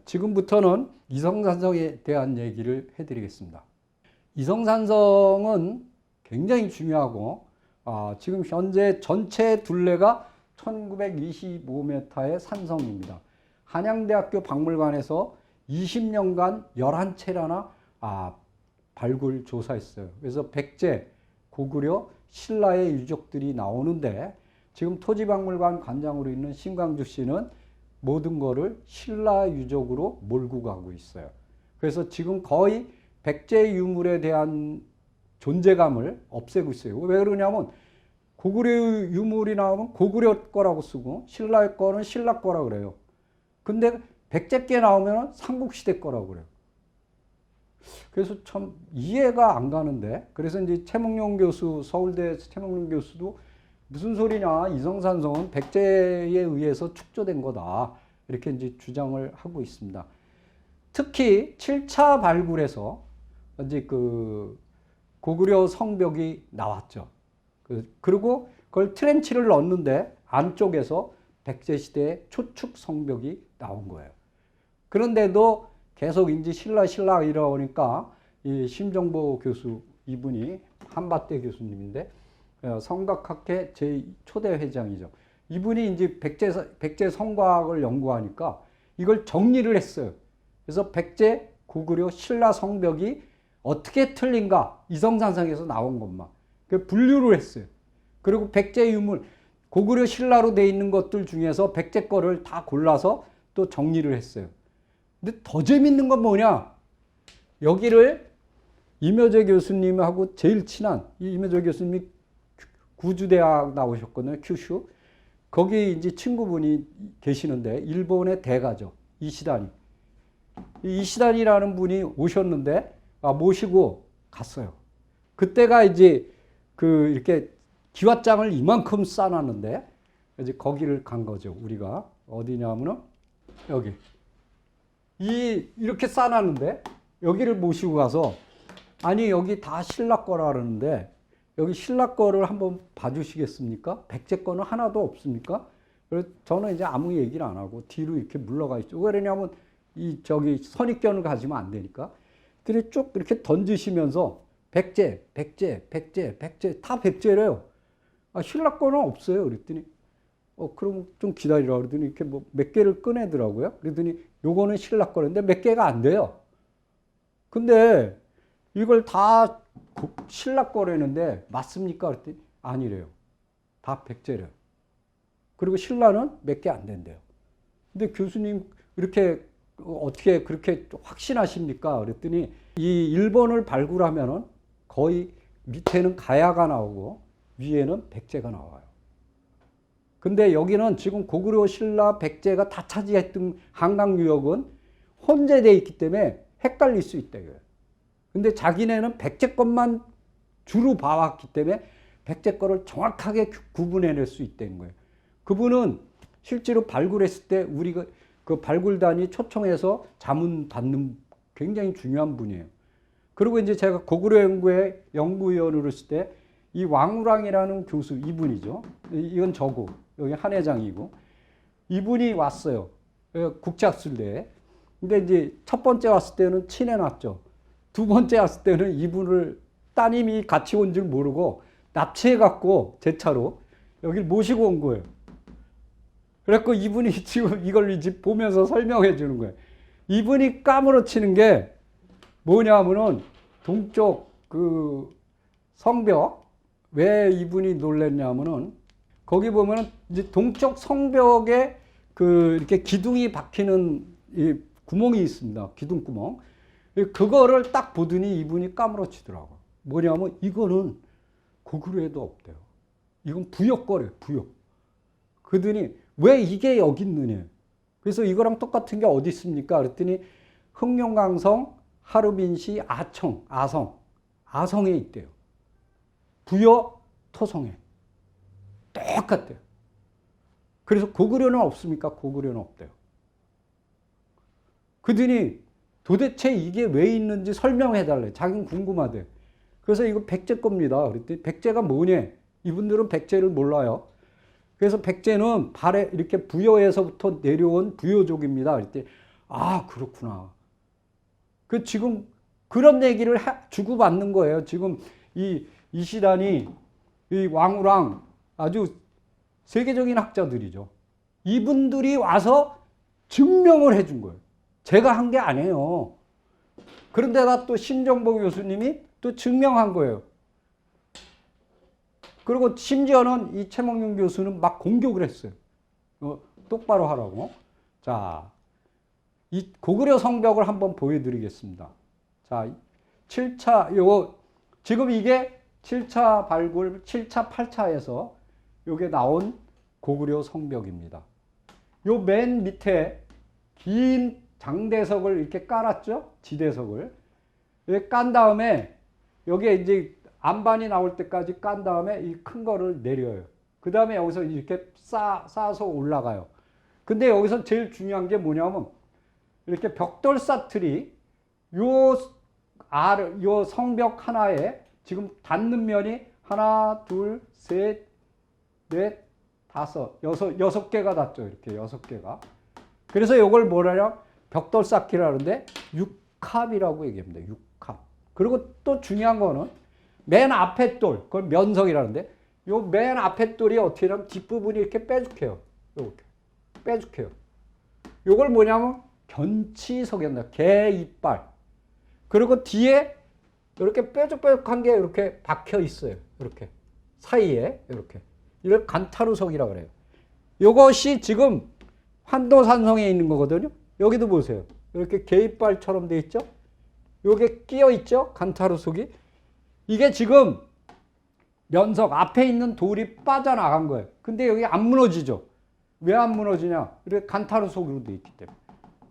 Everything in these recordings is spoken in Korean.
지금부터는 이성산성에 대한 얘기를 해드리겠습니다. 이성산성은 굉장히 중요하고 지금 현재 전체 둘레가 1925m의 산성입니다. 한양대학교 박물관에서 20년간 11차례나 발굴 조사했어요. 그래서 백제, 고구려, 신라의 유적들이 나오는데 지금 토지박물관 관장으로 있는 신광주 씨는 모든 거를 신라 유적으로 몰고 가고 있어요. 그래서 지금 거의 백제 유물에 대한 존재감을 없애고 있어요. 왜 그러냐면 고구려 유물이 나오면 고구려 거라고 쓰고 신라의 거는 신라 거라고 그래요. 근데 백제 게 나오면 삼국시대 거라고 그래요. 그래서 참 이해가 안 가는데, 그래서 이제 최몽룡 교수, 서울대 최몽룡 교수도 무슨 소리냐, 이성산성은 백제에 의해서 축조된 거다, 이렇게 이제 주장을 하고 있습니다. 특히 7차 발굴에서 이제 그 고구려 성벽이 나왔죠. 그리고 그걸 트렌치를 넣었는데 안쪽에서 백제시대의 초축 성벽이 나온 거예요. 그런데도 계속 이제 신라 이러니까 이 심정보 교수, 이분이 한밭대 교수님인데 성곽학회 제 초대 회장이죠. 이분이 이제 백제 성곽을 연구하니까 이걸 정리를 했어요. 그래서 백제, 고구려, 신라 성벽이 어떻게 틀린가, 이성산성에서 나온 것만 분류를 했어요. 그리고 백제 유물, 고구려, 신라로 되어 있는 것들 중에서 백제 거를 다 골라서 또 정리를 했어요. 근데 더 재밌는 건 뭐냐, 여기를 임효재 교수님하고 제일 친한, 이 임효재 교수님이 구주대학 나오셨거든요. 큐슈. 거기 이제 친구분이 계시는데 일본의 대가죠. 이시다니. 이시다니라는 분이 오셨는데 모시고 갔어요. 그때가 이제 그 이렇게 기왓장을 이만큼 쌓아놨는데 이제 거기를 간 거죠. 우리가 어디냐면은 여기. 이렇게 쌓아놨는데 여기를 모시고 가서, 아니 여기 다 신라 거라 그러는데 여기 신라 거를 한번 봐주시겠습니까? 백제 거는 하나도 없습니까? 그래서 저는 이제 아무 얘기를 안 하고 뒤로 이렇게 물러가 있죠. 왜 그러냐면 저기 선입견을 가지면 안 되니까. 그래 쭉 이렇게 던지시면서 백제 다 백제래요. 신라 거는 없어요. 그랬더니 그럼 좀 기다리라 그러더니 이렇게 뭐 몇 개를 꺼내더라고요. 그러더니 요거는 신라 거인데 몇 개가 안 돼요. 근데 이걸 다 신라 거라는데 맞습니까? 그랬더니 아니래요. 다 백제래요. 그리고 신라는 몇 개 안 된대요. 근데 교수님 이렇게 어떻게 그렇게 확신하십니까? 그랬더니 이 일본을 발굴하면은 거의 밑에는 가야가 나오고 위에는 백제가 나와요. 근데 여기는 지금 고구려, 신라, 백제가 다 차지했던 한강 유역은 혼재되어 있기 때문에 헷갈릴 수 있다 이거예요. 근데 자기네는 백제 것만 주로 봐왔기 때문에 백제 거를 정확하게 구분해낼 수 있다는 거예요. 그분은 실제로 발굴했을 때 우리가 그 발굴단이 초청해서 자문 받는 굉장히 중요한 분이에요. 그리고 이제 제가 고구려 연구회 연구위원으로 있을 때 이 왕우랑이라는 교수, 이분이죠. 이건 저고, 여기 한 회장이고, 이분이 왔어요. 국제학술대에. 근데 이제 첫 번째 왔을 때는 친해놨죠. 두 번째 왔을 때는 이분을 따님이 같이 온 줄 모르고 납치해갖고 제 차로 여기를 모시고 온 거예요. 그래갖고 이분이 지금 이걸 이제 보면서 설명해 주는 거예요. 이분이 까무러치는 게 뭐냐면은 동쪽 그 성벽, 왜 이분이 놀랬냐면은 거기 보면은 이제 동쪽 성벽에 그 이렇게 기둥이 박히는 이 구멍이 있습니다. 기둥구멍. 그거를 딱 보더니 이분이 까무러치더라고. 뭐냐면 이거는 고구려에도 없대요. 이건 부여거래요. 부여. 그러더니 왜 이게 여기 있느냐. 그래서 이거랑 똑같은 게 어디 있습니까? 그랬더니 흑룡강성, 하루빈시, 아성에 있대요. 부여, 토성에. 똑같대요. 그래서 고구려는 없습니까? 고구려는 없대요. 그러더니 도대체 이게 왜 있는지 설명해달래. 자기는 궁금하대. 그래서 이거 백제 겁니다. 그랬더니 백제가 뭐냐? 이분들은 백제를 몰라요. 그래서 백제는 발에 이렇게 부여에서부터 내려온 부여족입니다. 그랬더니 아, 그렇구나. 그 지금 그런 얘기를 주고받는 거예요. 지금 이 시단이 이 왕우랑 아주 세계적인 학자들이죠. 이분들이 와서 증명을 해준 거예요. 제가 한 게 아니에요. 그런데다 또 신정복 교수님이 또 증명한 거예요. 그리고 심지어는 이 최몽룡 교수는 막 공격을 했어요. 똑바로 하라고. 자, 이 고구려 성벽을 한번 보여드리겠습니다. 자, 7차, 요거, 지금 이게 7차 발굴, 7차, 8차에서 요게 나온 고구려 성벽입니다. 요 맨 밑에 긴 장대석을 이렇게 깔았죠? 지대석을. 이렇게 깐 다음에 여기에 이제 안반이 나올 때까지 깐 다음에 이 큰 거를 내려요. 그 다음에 여기서 이렇게 쌓아서 올라가요. 근데 여기서 제일 중요한 게 뭐냐면 이렇게 벽돌 사틀이 요 성벽 하나에 지금 닿는 면이 하나, 둘, 셋, 넷, 다섯, 여섯 개가 닿죠. 이렇게 6개가. 그래서 이걸 뭐라냐? 벽돌 쌓기라 하는데 육합이라고 얘기합니다. 육합. 그리고 또 중요한 거는 맨 앞에 돌, 그걸 면석이라는데 요 맨 앞에 돌이 어떻게 하면 뒷부분이 이렇게 뾰족해요. 이렇게 뾰족해요. 요걸 뭐냐면 견치석이란다. 개 이빨. 그리고 뒤에 이렇게 뾰족뾰족한 게 이렇게 박혀 있어요. 이렇게 사이에 이렇게. 이걸 간타루석이라고 그래요. 이것이 지금 환도산성에 있는 거거든요. 여기도 보세요. 이렇게 개 이빨처럼 돼 있죠. 요게 끼어 있죠. 간타루석이. 이게 지금 면석 앞에 있는 돌이 빠져나간 거예요. 근데 여기 안 무너지죠. 왜 안 무너지냐? 이렇게 간타루석으로 돼 있기 때문에.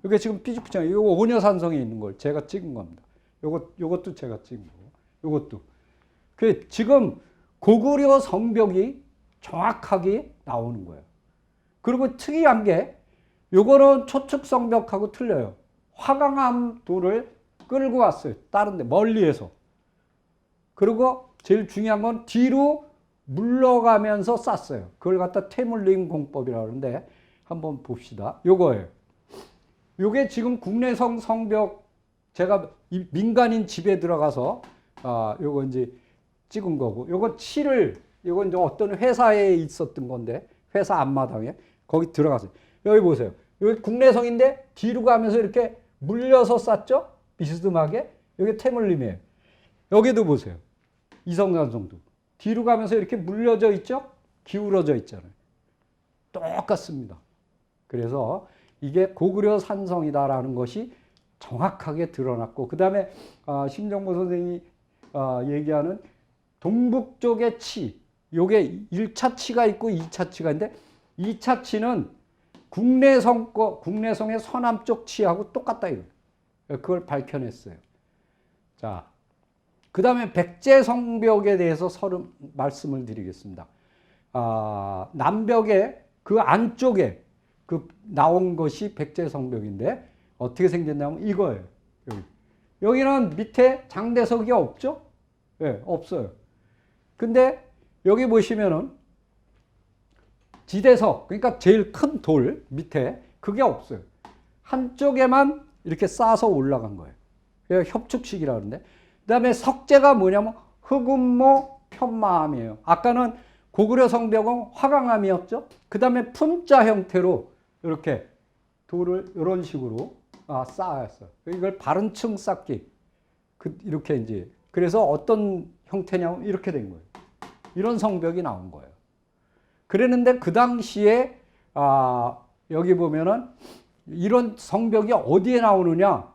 이게 지금 삐죽삐죽. 이거 오녀산성에 있는 걸 제가 찍은 겁니다. 요것도 제가 찍은 거고. 요것도. 그 지금 고구려 성벽이 정확하게 나오는 거예요. 그리고 특이한 게 요거는 초축 성벽하고 틀려요. 화강암 돌을 끌고 왔어요. 다른 데 멀리에서. 그리고 제일 중요한 건 뒤로 물러가면서 쌌어요. 그걸 갖다 태물림 공법이라고 하는데 한번 봅시다. 요거예요. 요게 지금 국내성 성벽 제가 민간인 집에 들어가서 요거 이제 찍은 거고 요거 요건 이제 어떤 회사에 있었던 건데 회사 앞마당에 거기 들어가서 여기 보세요. 여기 국내성인데 뒤로 가면서 이렇게 물려서 쌌죠? 비스듬하게. 여기 태물림이에요. 여기도 보세요. 이성산성도. 뒤로 가면서 이렇게 물려져 있죠? 기울어져 있잖아요. 똑같습니다. 그래서 이게 고구려 산성이다라는 것이 정확하게 드러났고, 그 다음에 심정보 선생님이 얘기하는 동북 쪽의 치, 요게 1차 치가 있고 2차 치가 있는데 2차 치는 국내성의 서남쪽 치하고 똑같다 이거예요. 그걸 밝혀냈어요. 자, 그 다음에 백제성벽에 대해서 말씀을 드리겠습니다. 남벽에 그 안쪽에 나온 것이 백제성벽인데 어떻게 생겼냐면 이거예요. 여기는 밑에 장대석이 없죠? 네, 없어요. 근데 여기 보시면은 지대석, 그러니까 제일 큰 돌 밑에 그게 없어요. 한쪽에만 이렇게 쌓아서 올라간 거예요. 협축식이라고 하는데, 그 다음에 석재가 뭐냐면 흑운모 편마암이에요. 아까는 고구려 성벽은 화강암이었죠. 그 다음에 품자 형태로 이렇게 돌을 이런 식으로 쌓았어요. 이걸 바른층 쌓기. 이렇게 이제. 그래서 어떤 형태냐면 이렇게 된 거예요. 이런 성벽이 나온 거예요. 그랬는데 그 당시에 여기 보면은 이런 성벽이 어디에 나오느냐?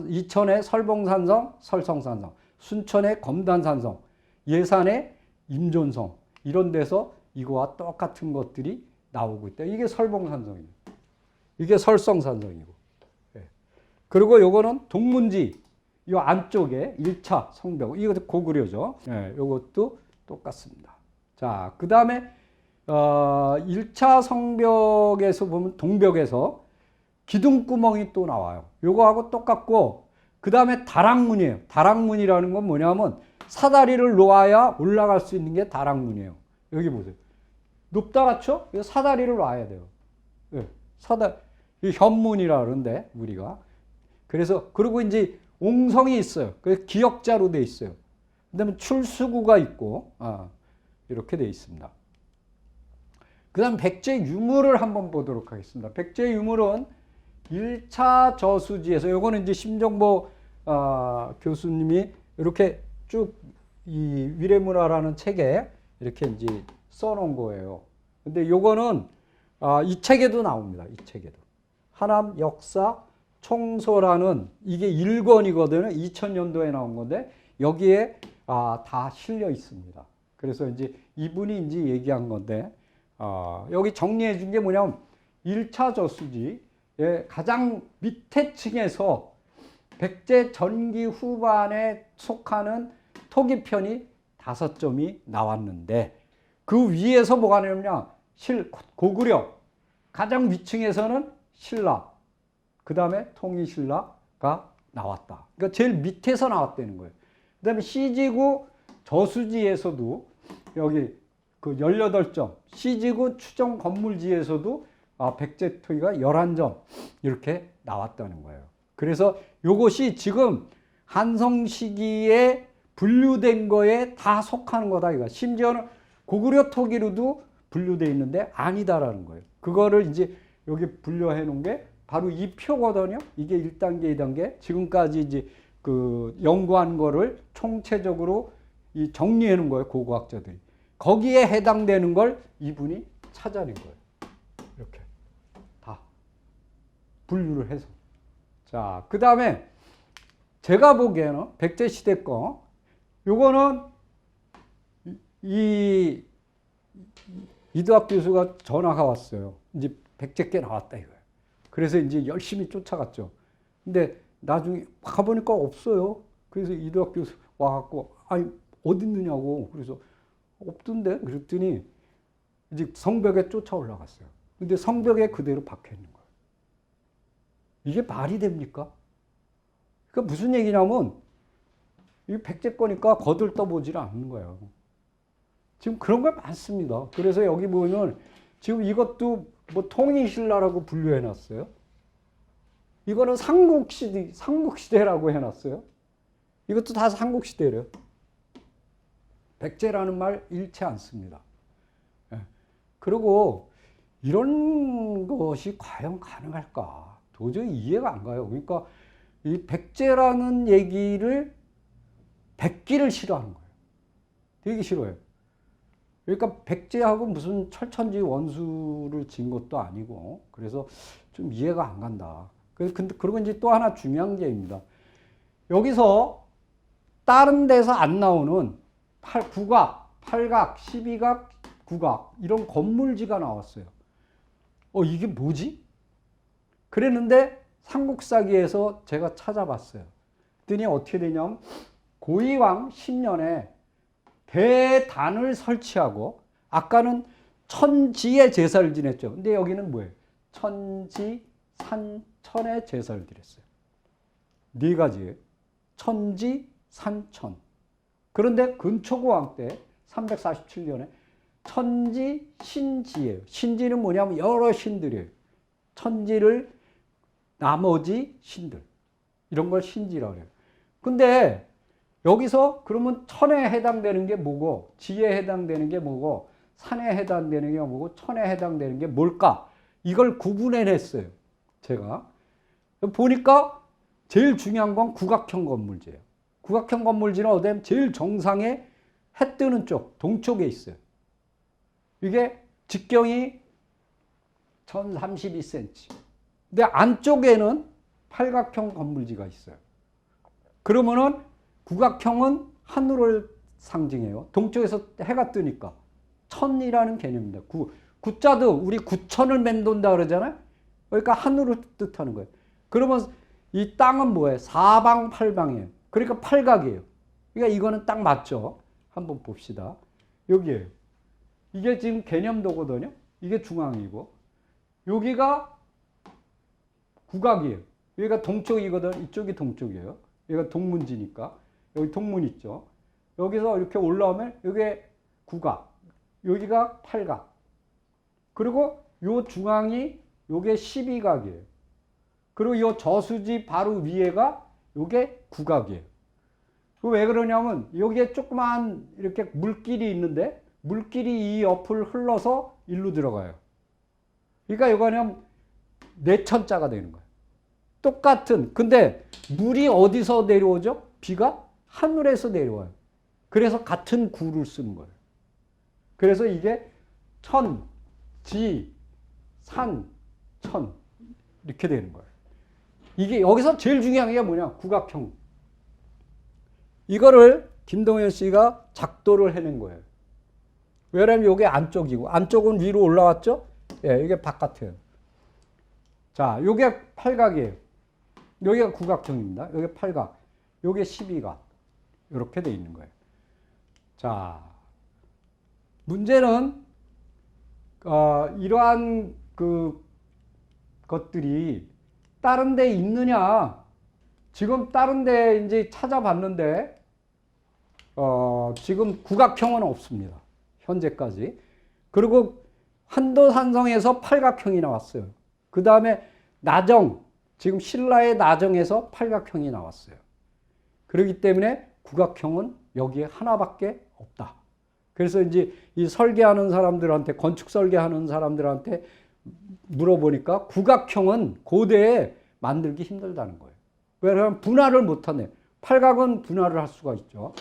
이천의 설봉산성, 설성산성, 순천의 검단산성, 예산의 임존성, 이런 데서 이거와 똑같은 것들이 나오고 있다. 이게 설봉산성이에요. 이게 설성산성이고. 그리고 요거는 동문지, 이 안쪽에 1차 성벽, 이것도 고구려죠. 요것도 똑같습니다. 자, 그 다음에 1차 성벽에서 보면 동벽에서 기둥구멍이 또 나와요. 요거하고 똑같고, 그 다음에 다락문이에요. 다락문이라는 건 뭐냐면 사다리를 놓아야 올라갈 수 있는 게 다락문이에요. 여기 보세요. 높다 같죠? 사다리를 놔야 돼요. 이 현문이라 그러는데 우리가. 그래서 그리고 이제 옹성이 있어요. 그래서 기역자로 돼 있어요. 그다음에 출수구가 있고 이렇게 돼 있습니다. 그다음 백제 유물을 한번 보도록 하겠습니다. 백제 유물은 1차 저수지에서 요거는 이제 심정보 교수님이 이렇게 쭉 이 위례문화라는 책에 이렇게 이제 써놓은 거예요. 근데 요거는 이 책에도 나옵니다. 이 책에도. 하남 역사 총서라는 이게 1권이거든요. 2000년도에 나온 건데 여기에 다 실려 있습니다. 그래서 이제 이분이 이제 얘기한 건데 여기 정리해 준 게 뭐냐면 1차 저수지의 가장 밑에 층에서 백제 전기 후반에 속하는 토기편이 5점이 나왔는데 그 위에서 뭐가 나오냐 고구려 가장 위층에서는 신라 그 다음에 통일신라가 나왔다. 그러니까 제일 밑에서 나왔다는 거예요. 그 다음에 C지구 저수지에서도 여기 그 18점, C지구 추정 건물지에서도 백제 토기가 11점 이렇게 나왔다는 거예요. 그래서 이것이 지금 한성 시기에 분류된 거에 다 속하는 거다 이거. 심지어는 고구려 토기로도 분류되어 있는데 아니다라는 거예요. 그거를 이제 여기 분류해 놓은 게 바로 이 표거든요. 이게 1단계, 2단계. 지금까지 이제 그 연구한 거를 총체적으로 이 정리해 놓은 거예요. 고고학자들이. 거기에 해당되는 걸 이분이 찾아낸 거예요. 이렇게 다 분류를 해서. 자, 그 다음에 제가 보기에는 백제시대 거 요거는 이두학 교수가 전화가 왔어요. 이제 백제께 나왔다 이거예요. 그래서 이제 열심히 쫓아갔죠. 근데 나중에 가보니까 없어요. 그래서 이두학 교수 와갖고 아니 어디 있느냐고. 그래서 없던데 그랬더니 이제 성벽에 쫓아 올라갔어요. 근데 성벽에 그대로 박혀 있는 거예요. 이게 말이 됩니까? 그러니까 무슨 얘기냐면 이 백제 거니까 거들떠보질 않는 거예요. 지금 그런 거 많습니다. 그래서 여기 보면 지금 이것도 뭐 통일신라라고 분류해 놨어요. 이거는 삼국시대라고 해놨어요. 이것도 다 삼국시대래요. 백제라는 말 잃지 않습니다. 그리고 이런 것이 과연 가능할까? 도저히 이해가 안 가요. 그러니까 이 백제라는 얘기를 백기를 싫어하는 거예요. 되게 싫어요. 그러니까 백제하고 무슨 철천지 원수를 진 것도 아니고 그래서 좀 이해가 안 간다. 그리고 이제 또 하나 중요한 게 입니다. 여기서 다른 데서 안 나오는 국악, 팔각, 12각, 국악 이런 건물지가 나왔어요. 이게 뭐지? 그랬는데 삼국사기에서 제가 찾아봤어요. 그랬더니 어떻게 되냐면 고이왕 10년에 대단을 설치하고 아까는 천지의 제사를 지냈죠. 근데 여기는 뭐예요? 천지, 산, 천의 제사를 드렸어요. 4가지예요. 천지, 산, 천. 그런데 근초고왕 때 347년에 천지, 신지예요. 신지는 뭐냐면 여러 신들이에요. 천지를 나머지 신들. 이런 걸 신지라고 해요. 근데 여기서 그러면 천에 해당되는 게 뭐고 지에 해당되는 게 뭐고 산에 해당되는 게 뭐고 천에 해당되는 게 뭘까? 이걸 구분해냈어요. 제가. 보니까 제일 중요한 건 국악형 건물지예요. 국악형 건물지는 어디냐면 제일 정상에 해 뜨는 쪽, 동쪽에 있어요. 이게 직경이 1032cm. 근데 안쪽에는 팔각형 건물지가 있어요. 그러면은 국악형은 하늘을 상징해요. 동쪽에서 해가 뜨니까. 천이라는 개념입니다. 구자도 우리 구천을 맴돈다 그러잖아요. 그러니까 하늘을 뜻하는 거예요. 그러면 이 땅은 뭐예요? 사방팔방이에요. 그러니까 팔각이에요. 그러니까 이거는 딱 맞죠. 한번 봅시다. 여기에요. 이게 지금 개념도거든요. 이게 중앙이고 여기가 국악이에요. 여기가 동쪽이거든. 이쪽이 동쪽이에요. 여기가 동문지니까. 여기 동문 있죠. 여기서 이렇게 올라오면 여기에 국악, 여기가 팔각. 그리고 요 중앙이 요게 12각이에요. 그리고 이 저수지 바로 위에가 요게 국악이에요. 왜 그러냐면 여기에 조그만 이렇게 물길이 있는데 물길이 이 옆을 흘러서 일로 들어가요. 그러니까 이거는 내천자가 되는 거예요. 똑같은. 근데 물이 어디서 내려오죠? 비가 하늘에서 내려와요. 그래서 같은 구를 쓰는 거예요. 그래서 이게 천, 지, 산, 천 이렇게 되는 거예요. 이게 여기서 제일 중요한 게 뭐냐? 국악형. 이거를 김동현 씨가 작도를 해낸 거예요. 왜냐면 이게 안쪽이고 안쪽은 위로 올라왔죠? 예, 이게 바깥이에요. 자, 이게 팔각이에요. 여기가 국악형입니다. 여기 팔각, 여기 12각 이렇게 돼 있는 거예요. 자, 문제는 이러한 그 것들이 다른 데 있느냐? 지금 다른 데 이제 찾아봤는데 지금 국악형은 없습니다. 현재까지. 그리고 한도산성에서 팔각형이 나왔어요. 그 다음에 나정, 지금 신라의 나정에서 팔각형이 나왔어요. 그렇기 때문에 국악형은 여기에 하나밖에 없다. 그래서 이제 이 설계하는 사람들한테, 건축 설계하는 사람들한테 물어보니까 국악형은 고대에 만들기 힘들다는 거예요. 왜냐하면 분할을 못하네. 팔각은 분할을 할 수가 있죠.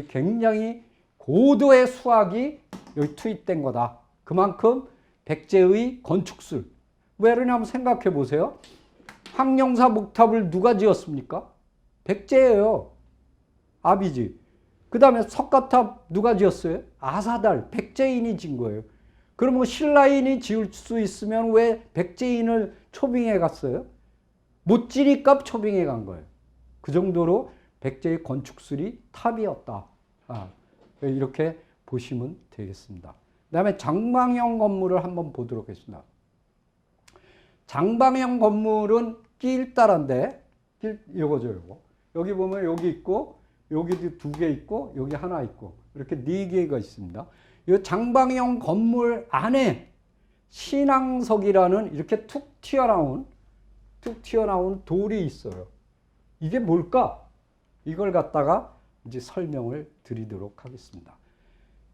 굉장히 고도의 수학이 여기 투입된 거다. 그만큼 백제의 건축술. 왜 그러냐면 생각해 보세요. 황룡사 목탑을 누가 지었습니까? 백제예요. 아비지. 그 다음에 석가탑 누가 지었어요? 아사달. 백제인이 지은 거예요. 그러면 신라인이 지을 수 있으면 왜 백제인을 초빙해 갔어요? 못 지니까 초빙해 간 거예요. 그 정도로 백제의 건축술이 탑이었다. 이렇게 보시면 되겠습니다. 그 다음에 장방형 건물을 한번 보도록 하겠습니다. 장방형 건물은 낄따란데, 요거죠, 요거. 여기 보면 여기 있고, 여기도 2개 있고, 여기 하나 있고, 이렇게 4개가 있습니다. 이 장방형 건물 안에 신앙석이라는 이렇게 툭 튀어나온 돌이 있어요. 이게 뭘까? 이걸 갖다가 이제 설명을 드리도록 하겠습니다.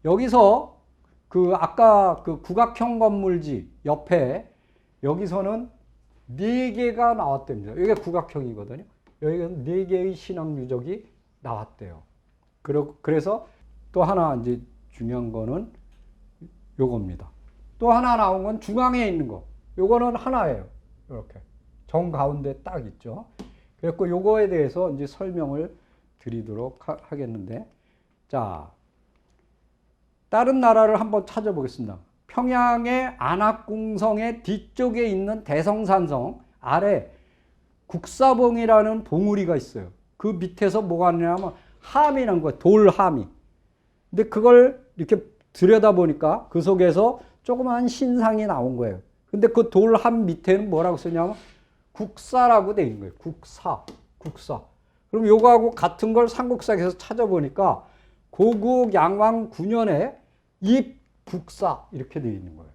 여기서 아까 그 국악형 건물지 옆에 여기서는 4개가 나왔답니다. 이게 국악형이거든요. 여기는 4개의 신앙 유적이 나왔대요. 그래서 또 하나 이제 중요한 거는 요겁니다. 또 하나 나온 건 중앙에 있는 거. 요거는 하나예요. 이렇게. 정 가운데 딱 있죠. 그래서 요거에 대해서 이제 설명을 드리도록 하겠는데, 자, 다른 나라를 한번 찾아보겠습니다. 평양의 안악궁성의 뒤쪽에 있는 대성산성 아래 국사봉이라는 봉우리가 있어요. 그 밑에서 뭐가 있냐면 함이라는 거예요. 돌함이. 근데 그걸 이렇게 들여다보니까 그 속에서 조그만 신상이 나온 거예요. 근데 그 돌함 밑에는 뭐라고 쓰냐면 국사라고 돼 있는 거예요. 국사. 그럼 요거하고 같은 걸 삼국사에서 찾아보니까 고국 양왕 9년에 입국사 이렇게 돼 있는 거예요.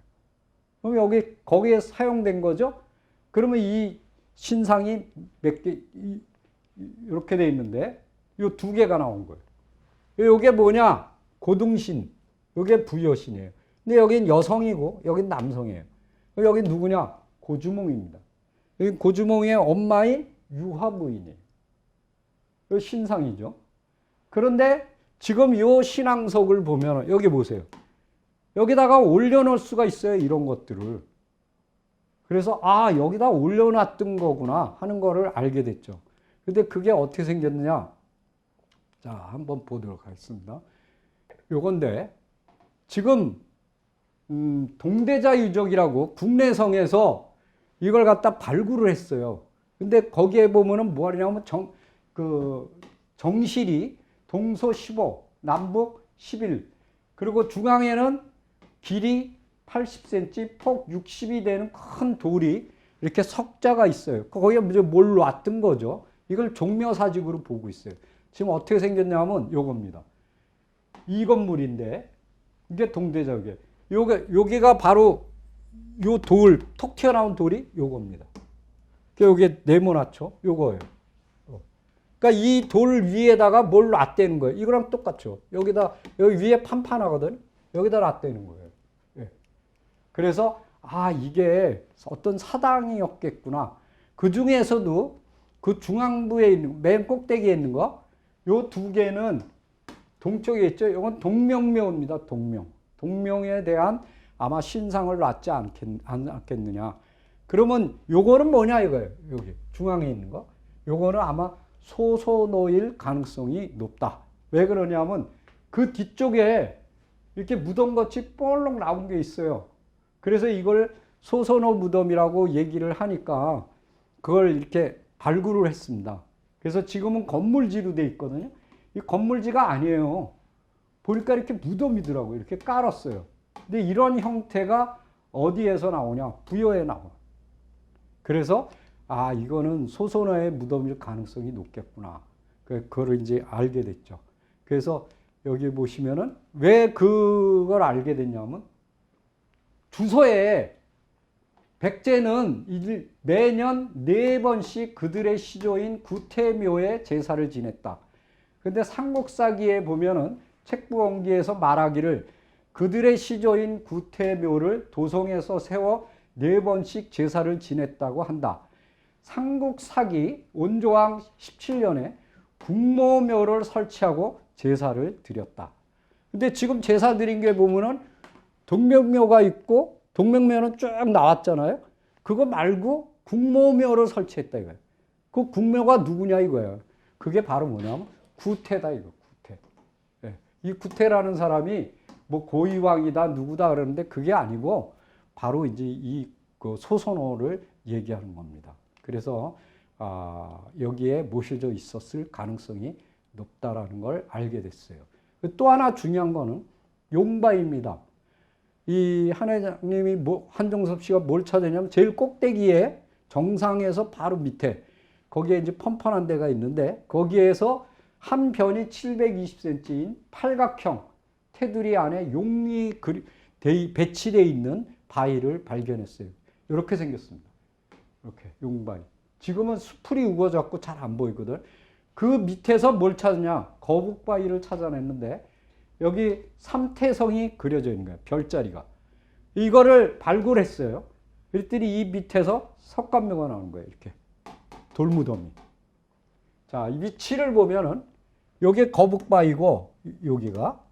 그럼 거기에 사용된 거죠. 그러면 이 신상이 몇 개 이렇게 돼 있는데 요 2개가 나온 거예요. 요게 뭐냐? 고등신. 요게 부여신이에요. 근데 여긴 여성이고 여긴 남성이에요. 여긴 누구냐? 고주몽입니다. 여기 고주몽의 엄마인 유화부인이에요. 이 신상이죠. 그런데 지금 이 신앙석을 보면 여기 보세요. 여기다가 올려놓을 수가 있어요. 이런 것들을. 그래서 여기다 올려놨던 거구나 하는 거를 알게 됐죠. 근데 그게 어떻게 생겼느냐? 자, 한번 보도록 하겠습니다. 요건데 지금 동대자 유적이라고 국내성에서 이걸 갖다 발굴을 했어요. 근데 거기에 보면은 뭐 하냐면 정실이 동서 15, 남북 11, 그리고 중앙에는 길이 80cm, 폭 60이 되는 큰 돌이 이렇게 석자가 있어요. 거기에 뭘 놨던 거죠. 이걸 종묘사직으로 보고 있어요. 지금 어떻게 생겼냐면 요겁니다. 이 건물인데 이게 동대자유계. 여기가 바로 요 돌, 톡 튀어나온 돌이 요겁니다. 여기에 네모나죠? 요거예요. 그러니까 이 돌 위에다가 뭘 놨대는 거예요. 이거랑 똑같죠. 여기다, 여기 위에 판판하거든. 여기다 놨대는 거예요. 예. 그래서, 아, 이게 어떤 사당이었겠구나. 그 중에서도 그 중앙부에 있는, 맨 꼭대기에 있는 거, 요 두 개는 동쪽에 있죠. 이건 동명묘입니다. 동명에 대한 아마 신상을 놨지 않겠느냐. 그러면 요거는 뭐냐 이거예요. 여기 중앙에 있는 거. 요거는 아마 소소노일 가능성이 높다. 왜 그러냐면 그 뒤쪽에 이렇게 무덤같이 볼록 나온 게 있어요. 그래서 이걸 소소노 무덤이라고 얘기를 하니까 그걸 이렇게 발굴을 했습니다. 그래서 지금은 건물지로 돼 있거든요. 이 건물지가 아니에요. 보니까 이렇게 무덤이더라고요. 이렇게 깔았어요. 근데 이런 형태가 어디에서 나오냐? 부여에 나와. 그래서 아, 이거는 소소노의 무덤일 가능성이 높겠구나. 그걸 이제 알게 됐죠. 그래서 여기 보시면은 왜 그걸 알게 됐냐면 주소에 백제는 매년 4번씩 그들의 시조인 구태묘에 제사를 지냈다. 근데 삼국사기에 보면은 책부원기에서 말하기를 그들의 시조인 구태묘를 도성에서 세워 4번씩 제사를 지냈다고 한다. 삼국사기 온조왕 17년에 국모묘를 설치하고 제사를 드렸다. 근데 지금 제사 드린 게 보면은 동명묘가 있고 동명묘는 쭉 나왔잖아요. 그거 말고 국모묘를 설치했다 이거예요. 그 국묘가 누구냐 이거예요. 그게 바로 뭐냐면 구태다 이거. 구태. 예. 이 구태라는 사람이 뭐 고위왕이다 누구다 그러는데 그게 아니고 바로 이제 이 그 소선호를 얘기하는 겁니다. 그래서 여기에 모셔져 있었을 가능성이 높다라는 걸 알게 됐어요. 또 하나 중요한 거는 용바입니다. 이 한 회장님이 한종섭 씨가 뭘 찾았냐면 제일 꼭대기에 정상에서 바로 밑에 거기에 이제 펀펀한 데가 있는데 거기에서 한 변이 720cm인 팔각형 테두리 안에 용이 배치되어 있는 바위를 발견했어요. 이렇게 생겼습니다. 이렇게 용바위. 지금은 수풀이 우거졌고 잘 안 보이거든. 그 밑에서 뭘 찾느냐? 거북바위를 찾아냈는데 여기 삼태성이 그려져 있는 거예요. 별자리가. 이거를 발굴했어요. 그랬더니 이 밑에서 석관묘가 나오는 거예요. 이렇게. 돌무덤이. 자, 이 위치를 보면은 여기 거북바위고 여기가.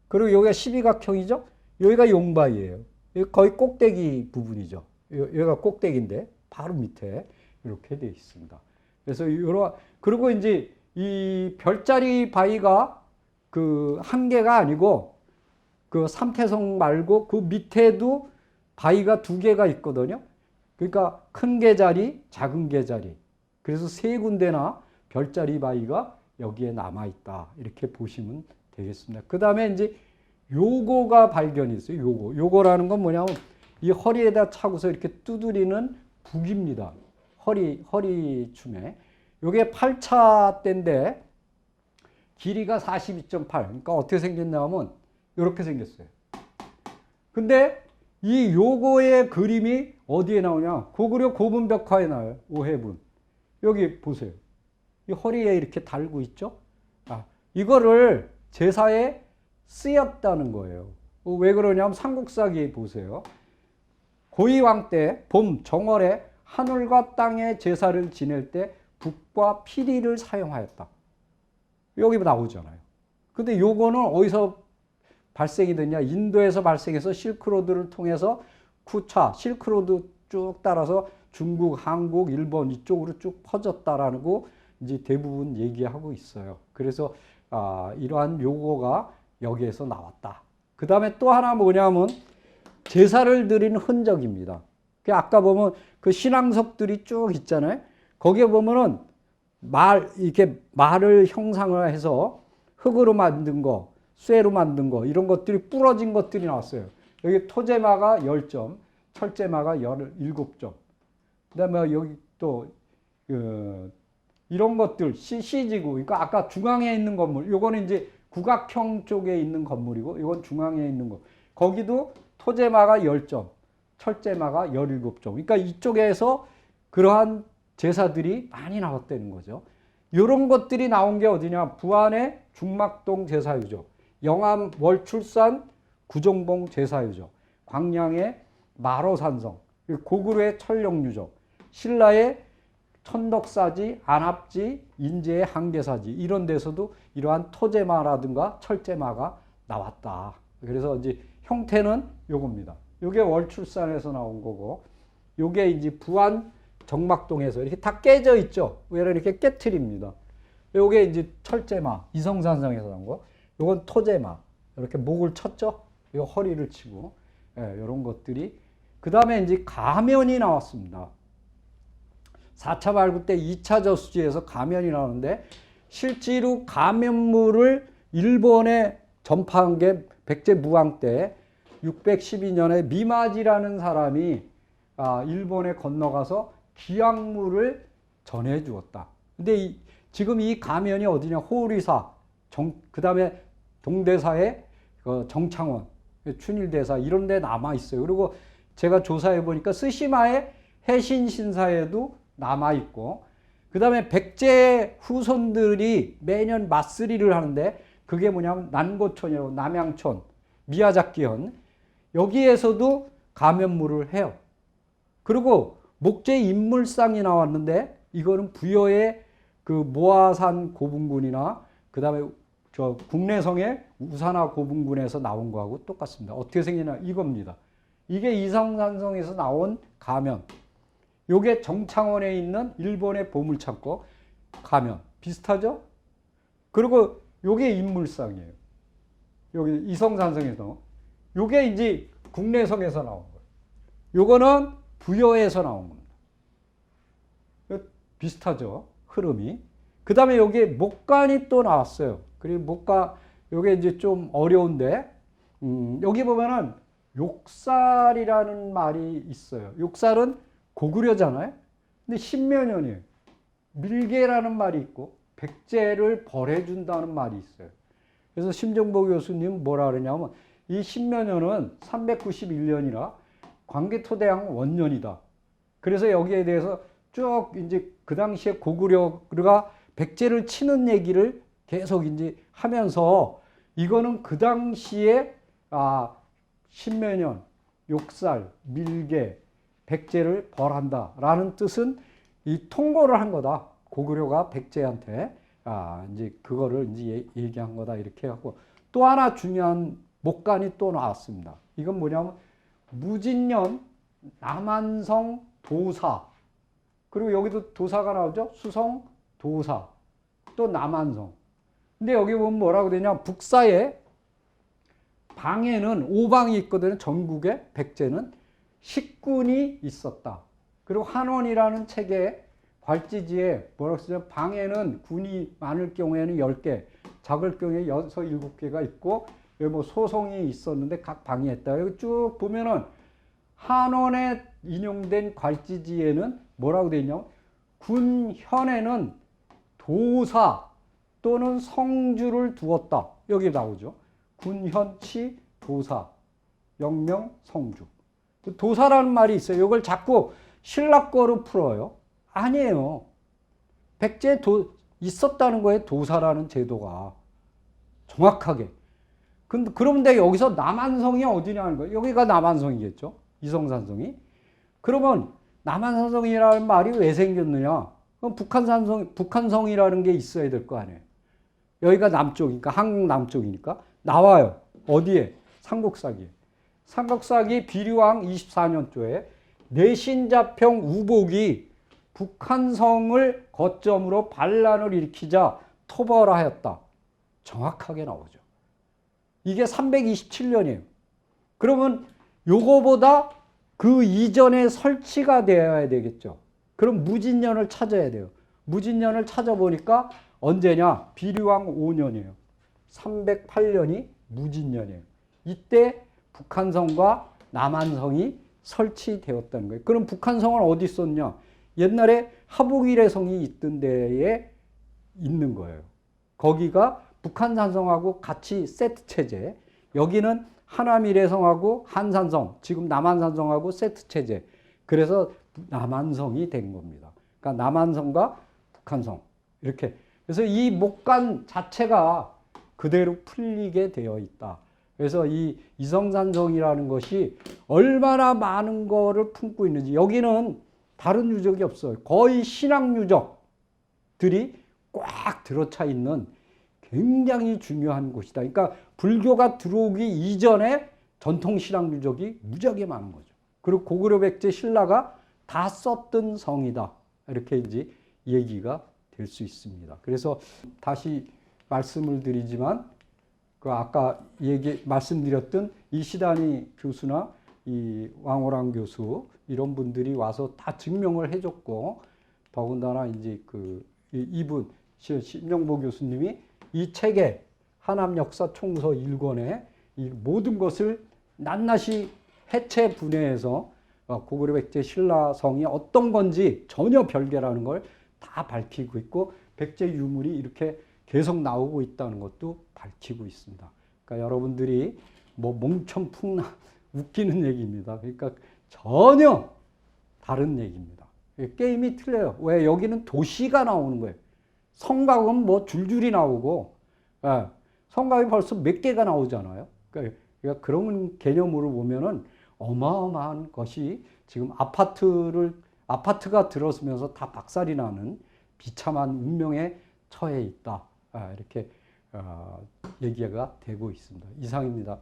그리고 여기가 12각형이죠. 여기가 용바위예요. 여기 거의 꼭대기 부분이죠. 여기가 꼭대기인데 바로 밑에 이렇게 되어 있습니다. 그래서 그리고 이제 이 별자리 바위가 그 한 개가 아니고 그 삼태성 말고 그 밑에도 바위가 2개가 있거든요. 그러니까 큰 개자리, 작은 개자리. 그래서 3군데나 별자리 바위가 여기에 남아 있다. 이렇게 보시면 되겠습니다. 그 다음에 이제 요거가 발견이 있어요. 요거라는 건 뭐냐면 이 허리에다 차고서 이렇게 두드리는 북입니다. 허리춤에. 요게 8차 때인데 길이가 42.8. 그러니까 어떻게 생겼냐면 이렇게 생겼어요. 근데 이 요거의 그림이 어디에 나오냐? 고구려 고분벽화에 나와요. 오해분. 여기 보세요. 이 허리에 이렇게 달고 있죠? 이거를 제사에 쓰였다는 거예요. 왜 그러냐면 삼국사기 보세요. 고위왕 때 봄 정월에 하늘과 땅의 제사를 지낼 때 북과 피리를 사용하였다. 여기 나오잖아요. 근데 요거는 어디서 발생이 됐냐? 인도에서 발생해서 실크로드를 통해서 쿠차, 실크로드 쭉 따라서 중국, 한국, 일본 이쪽으로 쭉 퍼졌다라고 이제 대부분 얘기하고 있어요. 그래서 이러한 요거가 여기에서 나왔다. 그 다음에 또 하나 뭐냐면 제사를 드린 흔적입니다. 아까 보면 그 신앙석들이 쭉 있잖아요. 거기에 보면은 이렇게 말을 형상을 해서 흙으로 만든 거, 쇠로 만든 거, 이런 것들이 부러진 것들이 나왔어요. 여기 토제마가 10점, 철제마가 17점. 그 다음에 여기 또, 이런 것들, C지구. 그러니까 아까 중앙에 있는 건물, 요거는 이제 국악형 쪽에 있는 건물이고, 이건 중앙에 있는 거. 거기도 토제마가 10점, 철제마가 17점. 그러니까 이쪽에서 그러한 제사들이 많이 나왔다는 거죠. 이런 것들이 나온 게 어디냐? 부안의 중막동 제사유적, 영암 월출산 구정봉 제사유적, 광양의 마로산성, 고구려의 철령유적, 신라의 천덕사지, 안압지, 인제의 한계사지, 이런 데서도 이러한 토제마라든가 철제마가 나왔다. 그래서 이제 형태는 요겁니다. 요게 월출산에서 나온 거고, 요게 이제 부안 정막동에서 이렇게 다 깨져 있죠. 왜냐 이렇게 깨트립니다. 요게 이제 철제마, 이성산성에서 나온 거. 요건 토제마. 이렇게 목을 쳤죠. 요 허리를 치고, 예, 요런 것들이. 그 다음에 이제 가면이 나왔습니다. 4차 발굴 때 2차 저수지에서 가면이 나오는데, 실제로 가면물을 일본에 전파한 게 백제무왕 때 612년에 미마지라는 사람이 일본에 건너가서 기약물을 전해 주었다. 근데 지금 이 가면이 어디냐? 호리사, 그 다음에 동대사의 정창원, 춘일대사 이런 데 남아 있어요. 그리고 제가 조사해 보니까 스시마의 해신신사에도 남아 있고, 그 다음에 백제 후손들이 매년 맞쓰리를 하는데, 그게 뭐냐면 난고촌이라고, 남양촌, 미야자키현, 여기에서도 가면물을 해요. 그리고 목재 인물상이 나왔는데, 이거는 부여의 그 모아산 고분군이나 그 다음에 저 국내성의 우산화 고분군에서 나온 거하고 똑같습니다. 어떻게 생기나 이겁니다. 이게 이성산성에서 나온 가면. 요게 정창원에 있는 일본의 보물창고 가면. 비슷하죠? 그리고 요게 인물상이에요. 여기 이성산성에서. 요게 이제 국내성에서 나온 거예요. 요거는 부여에서 나온 겁니다. 비슷하죠? 흐름이. 그 다음에 여기 목간이 또 나왔어요. 그리고 목간, 요게 이제 좀 어려운데, 여기 보면은 욕살이라는 말이 있어요. 욕살은 고구려잖아요. 근데 십면연이에요. 밀계라는 말이 있고, 백제를 벌해준다는 말이 있어요. 그래서 심정보 교수님 뭐라 그러냐면, 이 십면연은 391년이라 광개토대왕 원년이다. 그래서 여기에 대해서 쭉 이제 그 당시에 고구려가 백제를 치는 얘기를 계속 이제 하면서, 이거는 그 당시에 십면연, 욕살, 밀계, 백제를 벌한다라는 뜻은 이 통보를 한 거다. 고구려가 백제한테 이제 그거를 이제 얘기한 거다 이렇게 하고, 또 하나 중요한 목간이 또 나왔습니다. 이건 뭐냐면 무진년 남한성 도사, 그리고 여기도 도사가 나오죠. 수성 도사, 또 남한성. 근데 여기 보면 뭐라고 되냐? 북사에 방에는 5방이 있거든요. 전국에 백제는 10군이 있었다. 그리고 한원이라는 책에 괄지지에 뭐라고 쓰죠? 방에는 군이 많을 경우에는 10개, 작을 경우에 6, 7개가 있고, 여기 뭐 소송이 있었는데 각 방이 있다. 여기 쭉 보면은 한원에 인용된 괄지지에는 뭐라고 되어 있냐면, 군현에는 도사 또는 성주를 두었다. 여기 나오죠. 군현치 도사, 영명 성주. 도사라는 말이 있어요. 이걸 자꾸 신라거로 풀어요. 아니에요. 백제에 있었다는 거예요. 도사라는 제도가. 정확하게. 그런데 여기서 남한성이 어디냐는 거예요. 여기가 남한성이겠죠. 이성산성이. 그러면 남한산성이라는 말이 왜 생겼느냐. 그럼 북한성이라는 게 있어야 될 거 아니에요. 여기가 남쪽이니까, 한국 남쪽이니까. 나와요. 어디에? 삼국사기에. 삼국사기 비류왕 24년조에 내신자평 우복이 북한성을 거점으로 반란을 일으키자 토벌하였다. 정확하게 나오죠. 이게 327년이에요. 그러면 요거보다 그 이전에 설치가 되어야 되겠죠. 그럼 무진년을 찾아야 돼요. 무진년을 찾아보니까 언제냐? 비류왕 5년이에요. 308년이 무진년이에요. 이때 북한성과 남한성이 설치되었다는 거예요. 그럼 북한성은 어디 있었냐? 옛날에 하북일의 성이 있던 데에 있는 거예요. 거기가 북한산성하고 같이 세트 체제. 여기는 하남일의성하고 한산성, 지금 남한산성하고 세트 체제. 그래서 남한성이 된 겁니다. 그러니까 남한성과 북한성 이렇게. 그래서 이 목간 자체가 그대로 풀리게 되어 있다. 그래서 이 이성산성이라는 것이 얼마나 많은 거를 품고 있는지, 여기는 다른 유적이 없어요. 거의 신앙 유적들이 꽉 들어차 있는 굉장히 중요한 곳이다. 그러니까 불교가 들어오기 이전에 전통 신앙 유적이 무지하게 많은 거죠. 그리고 고구려 백제 신라가 다 썼던 성이다. 이렇게 이제 얘기가 될 수 있습니다. 그래서 다시 말씀을 드리지만 그 아까 말씀드렸던 이시다니 교수나 이 왕호랑 교수 이런 분들이 와서 다 증명을 해줬고, 더군다나 이제 이분 심정보 교수님이 이 책에 하남 역사 총서 1권에 이 모든 것을 낱낱이 해체 분해해서 고구려 백제 신라성이 어떤 건지 전혀 별개라는 걸 다 밝히고 있고, 백제 유물이 이렇게 계속 나오고 있다는 것도 밝히고 있습니다. 그러니까 여러분들이 뭐 몽천풍나 웃기는 얘기입니다. 그러니까 전혀 다른 얘기입니다. 게임이 틀려요. 왜? 여기는 도시가 나오는 거예요. 성곽은 뭐 줄줄이 나오고, 예, 성곽이 벌써 몇 개가 나오잖아요. 그러니까 그런 개념으로 보면은 어마어마한 것이 지금 아파트가 들어서면서 다 박살이 나는 비참한 운명에 처해 있다. 이렇게 얘기가 되고 있습니다. 이상입니다.